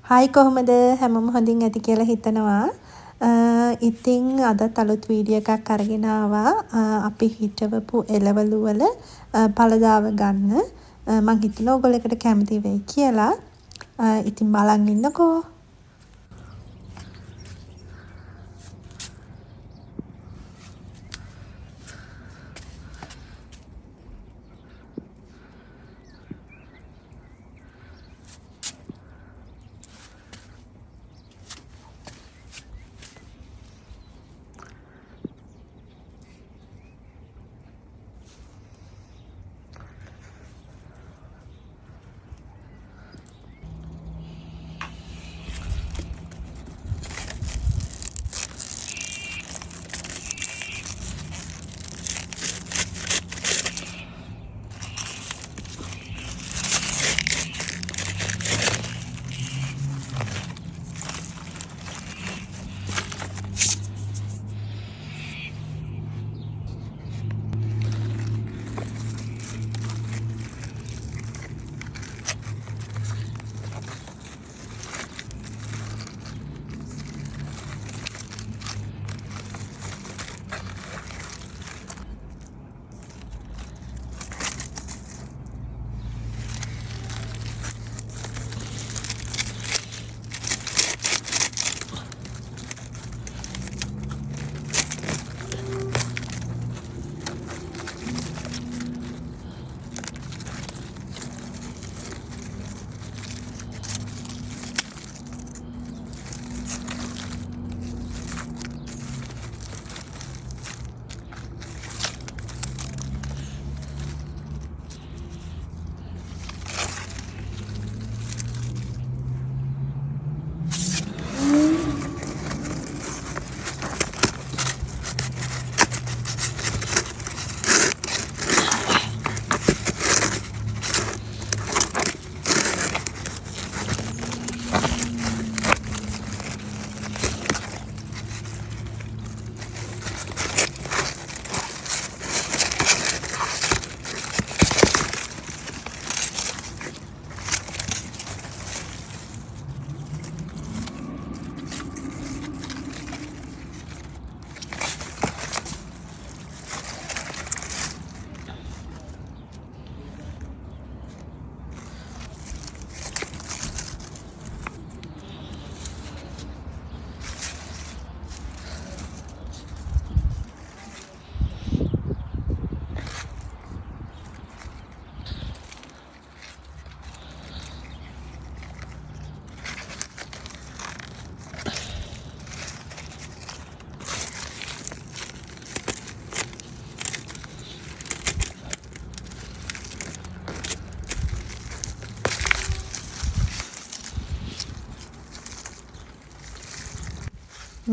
Hi කොහොමද හැමෝම හොඳින් ඇති කියලා හිතනවා. ඉතින් අදත් අලුත් වීඩියෝ එකක් අරගෙන ආවා. අපි හිටවපු එළවලු වල පළදාව ගන්න. මං හිතනවා ඔයගොල්ලෝ එකට කැමති වෙයි කියලා. ඉතින් බලන් ඉන්නකෝ.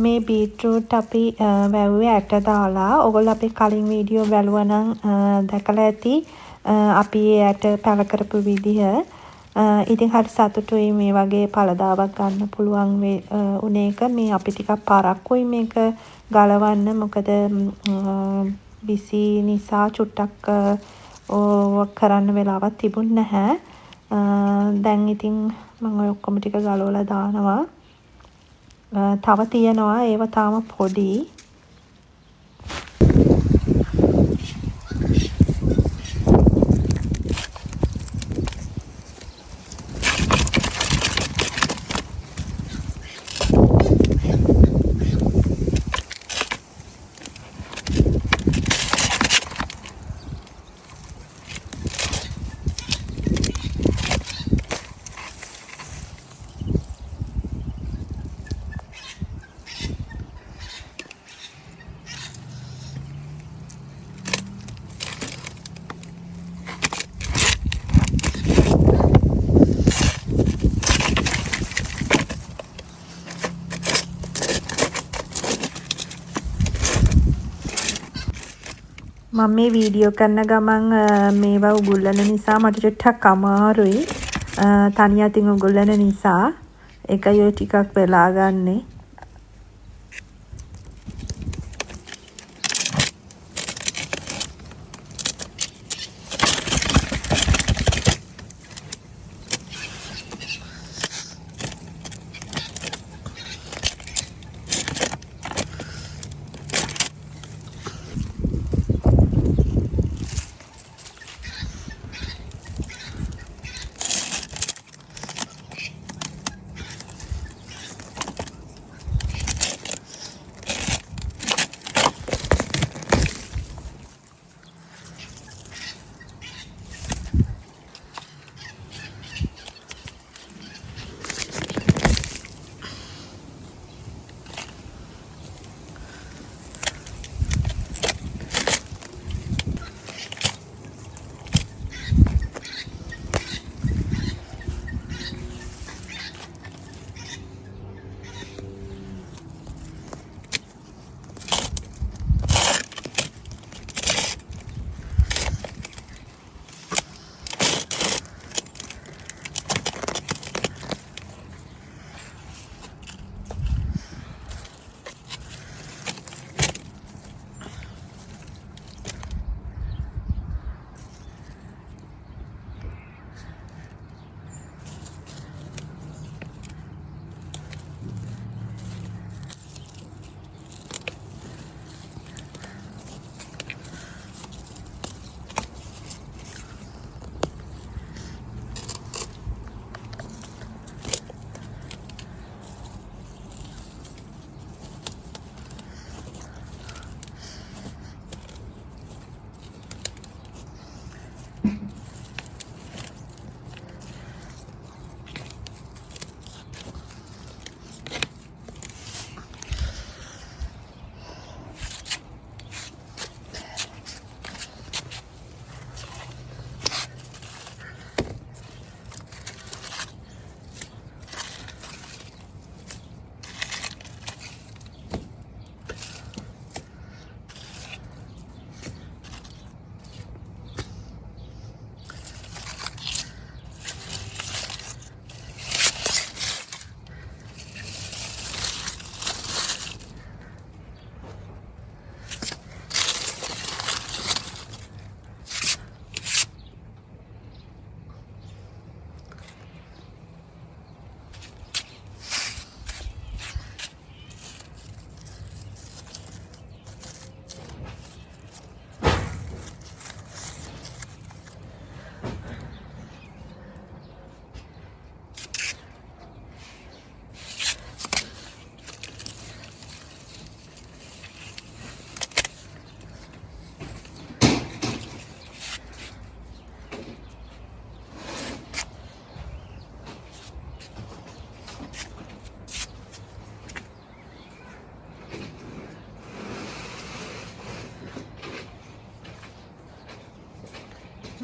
මේ බීට්රූට් අපි වැව්වේ ඇට දාලා. ඔයගොල්ලෝ අපේ කලින් වීඩියෝ බැලුවා නම් දැකලා ඇති අපි ඒ ඇට පැල කරපු විදිහ. ඉතින් හරි සතුටුයි මේ වගේ පළදාවක් ගන්න පුළුවන් උන එක. මේ අපි ටිකක් පරක්කුයි මේක ගලවන්න. මොකද විසි නිසා චුට්ටක් කරන්න වෙලාවක් තිබුණ නැහැ. දැන් ඉතින් මම ඔය ඔක්කොම ටික ගලවලා දානවා. තව තියෙනවා ඒව තාම පොඩි. මම මේ වීඩියෝ කරන ගමන් මේවා උගුල්ලන නිසා මට චුට්ටක් අමාරුයි. තනි අතින් උගුල්ලන නිසා ඒකයි ඔය ටිකක් වෙලා ගන්නේ.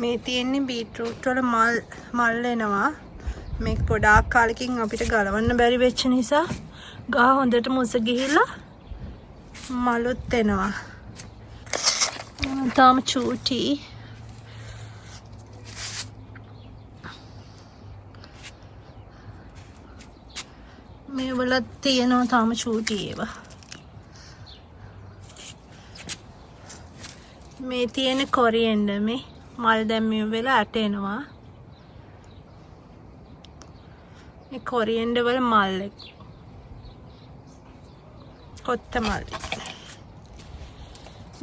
මේ තියෙන්නේ බීට්‍රූට් වල මල් එනවා. මේක ගොඩාක් කාලෙකින් අපිට ගලවන්න බැරි වෙච්ච නිසා ගහ හොඳට මුස ගිහිලා මලුත් එනවා. තාම චූටි. මේ වල තියෙනවා තාම චූටි ඒවා. මේ තියෙන කොරියන්ඩර් මේ මල් දැම්මීම වෙලා ඇට එනවා. මේ කොරියන්ඩර් වල මල් කොත්තමල්ලි.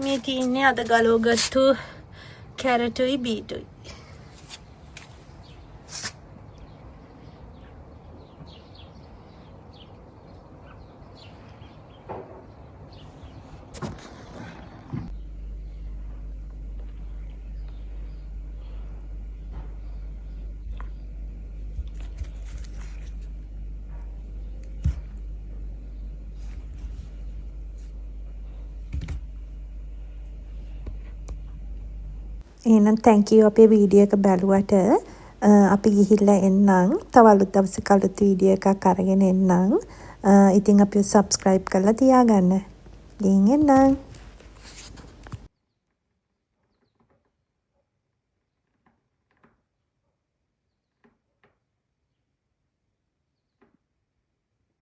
මේ තියෙන්නේ අද ගලවගත්තු කැරටුයි බීටුයි. එහෙනම් thank you අපේ වීඩියෝ එක බලුවට. අපි ගිහිල්ලා එන්නම්. තව අලුත් දවසක අලුත් වීඩියෝ එකක් අරගෙන එන්නම්. ඉතින් අපිව subscribe කරලා තියාගන්න. ගිහින් එන්නම්.